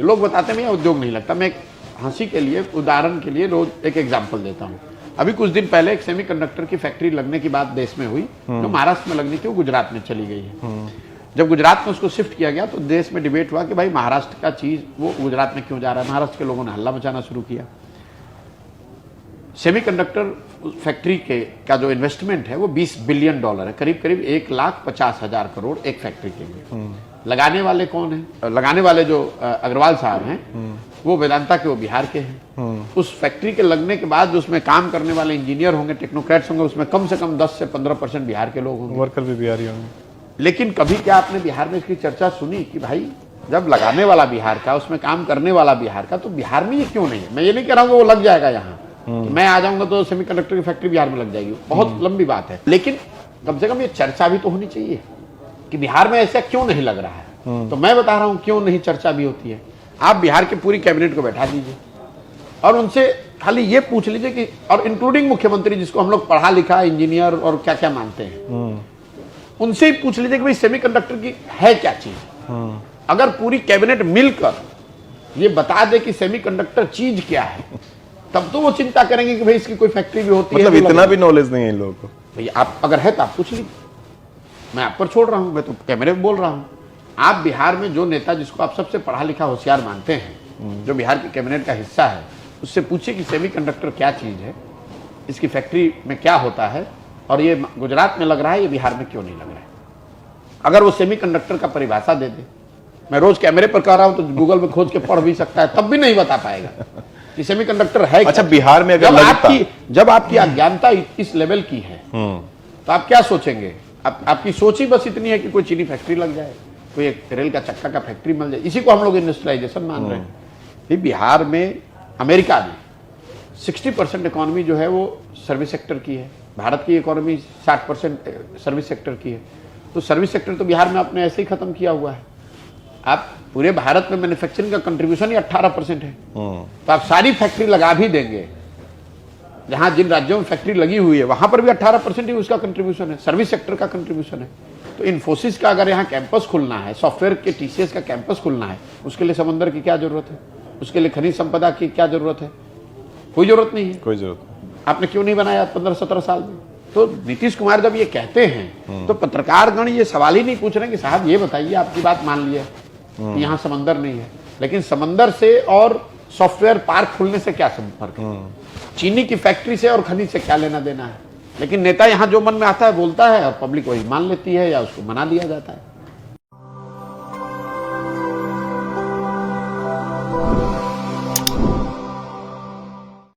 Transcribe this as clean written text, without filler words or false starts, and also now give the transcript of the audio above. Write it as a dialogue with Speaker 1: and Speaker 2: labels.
Speaker 1: लोग बताते हैं उद्योग नहीं लगता। मैं एक हंसी के लिए, उदाहरण के लिए रोज एक एग्जाम्पल देता हूँ। अभी कुछ दिन पहले एक सेमीकंडक्टर की फैक्ट्री लगने की बात देश में हुई, जो महाराष्ट्र में लगनी थी, वो गुजरात में चली गई है। जब गुजरात में उसको शिफ्ट किया गया तो देश में डिबेट हुआ कि भाई महाराष्ट्र का चीज वो गुजरात में क्यों जा रहा है। महाराष्ट्र के लोगों ने हल्ला मचाना शुरू किया। सेमीकंडक्टर फैक्ट्री का जो इन्वेस्टमेंट है वो $20 बिलियन है, करीब करीब 1,50,000 करोड़ एक फैक्ट्री के लिए। लगाने वाले कौन है? लगाने वाले जो अग्रवाल साहब हैं वो वेदांता के, वो बिहार के हैं। उस फैक्ट्री के लगने के बाद उसमें काम करने वाले इंजीनियर होंगे, टेक्नोक्रेट्स होंगे, उसमें कम से कम 10 से 15% बिहार के लोग होंगे,
Speaker 2: वर्कर भी बिहारी होंगे।
Speaker 1: लेकिन कभी क्या आपने बिहार में इसकी चर्चा सुनी कि भाई जब लगाने वाला बिहार का, उसमें काम करने वाला बिहार का, तो बिहार में ये क्यों नहीं है? मैं ये नहीं कह रहा हूँ वो लग जाएगा यहाँ, मैं आ जाऊंगा तो सेमीकंडक्टर की फैक्ट्री बिहार में लग जाएगी, बहुत लंबी बात है, लेकिन कम से कम ये चर्चा भी तो होनी चाहिए कि बिहार में ऐसा क्यों नहीं लग रहा है। तो मैं बता रहा हूं क्यों नहीं चर्चा भी होती है। आप बिहार के पूरी कैबिनेट को बैठा दीजिए और उनसे खाली ये पूछ लीजिए कि, और इंक्लूडिंग मुख्यमंत्री जिसको हम लोग पढ़ा लिखा इंजीनियर और क्या क्या मानते हैं, उनसे ही पूछ लीजिए कि भाई सेमीकंडक्टर की है क्या चीज। अगर पूरी कैबिनेट मिलकर ये बता दे कि सेमीकंडक्टर चीज क्या है, तब तो वो चिंता करेंगे कि भाई इसकी कोई फैक्ट्री भी होती है।
Speaker 2: मतलब इतना भी नॉलेज नहीं है इन लोगों को।
Speaker 1: भैया आप अगर है तो आप पूछ लीजिए, मैं आप पर छोड़ रहा हूं, मैं तो कैमरे में बोल रहा हूं। आप बिहार में जो नेता जिसको आप सबसे पढ़ा लिखा होशियार मानते हैं, जो बिहार की कैबिनेट का हिस्सा है, उससे पूछिए कि सेमीकंडक्टर क्या चीज है, इसकी फैक्ट्री में क्या होता है, और ये गुजरात में लग रहा है, ये बिहार में क्यों नहीं लग रहा है। अगर वो सेमीकंडक्टर का परिभाषा दे दे, मैं रोज कैमरे पर कह रहा हूं तो गूगल में खोज के पढ़ भी सकता है, तब भी नहीं बता पाएगा कि सेमीकंडक्टर है।
Speaker 2: अच्छा, बिहार में अगर
Speaker 1: जब आपकी अज्ञानता इस लेवल की है तो आप क्या सोचेंगे? आपकी सोच ही बस इतनी है कि कोई चीनी फैक्ट्री लग जाए, कोई एक रेल का चक्का का फैक्ट्री मिल जाए, इसी को हम लोग इंडस्ट्रियलाइजेशन मान रहे हैं। बिहार में, अमेरिका में 60% इकोनॉमी जो है वो सर्विस सेक्टर की है, भारत की इकोनॉमी 60% सर्विस सेक्टर की है। तो सर्विस सेक्टर तो बिहार में आपने ऐसे ही खत्म किया हुआ है। आप पूरे भारत में मैन्युफैक्चरिंग का कंट्रीब्यूशन ही 18% है, तो आप सारी फैक्ट्री लगा भी देंगे, जहां जिन राज्यों में फैक्ट्री लगी हुई है वहां पर भी 18% ही उसका कंट्रीब्यूशन है, सर्विस सेक्टर का कंट्रीब्यूशन है। तो इन्फोसिस का अगर यहाँ कैंपस खुलना है, सॉफ्टवेयर के टीसीएस का कैंपस खुलना है, उसके लिए समंदर की क्या जरूरत है? उसके लिए खनिज संपदा की क्या जरूरत है? कोई जरूरत नहीं है।
Speaker 2: कोई जरूरत नहीं।
Speaker 1: आपने क्यों नहीं बनाया 15-17 साल में? तो नीतीश कुमार जब ये कहते हैं तो पत्रकारगण ये सवाल ही नहीं पूछ रहे कि साहब ये बताइए, आपकी बात मान लिया यहाँ समंदर नहीं है, लेकिन समंदर से और सॉफ्टवेयर पार्क खुलने से क्या संपर्क है? चीनी की फैक्ट्री से और खनिज से क्या लेना देना है? लेकिन नेता यहाँ जो मन में आता है बोलता है और पब्लिक वही मान लेती है या उसको मना दिया जाता है।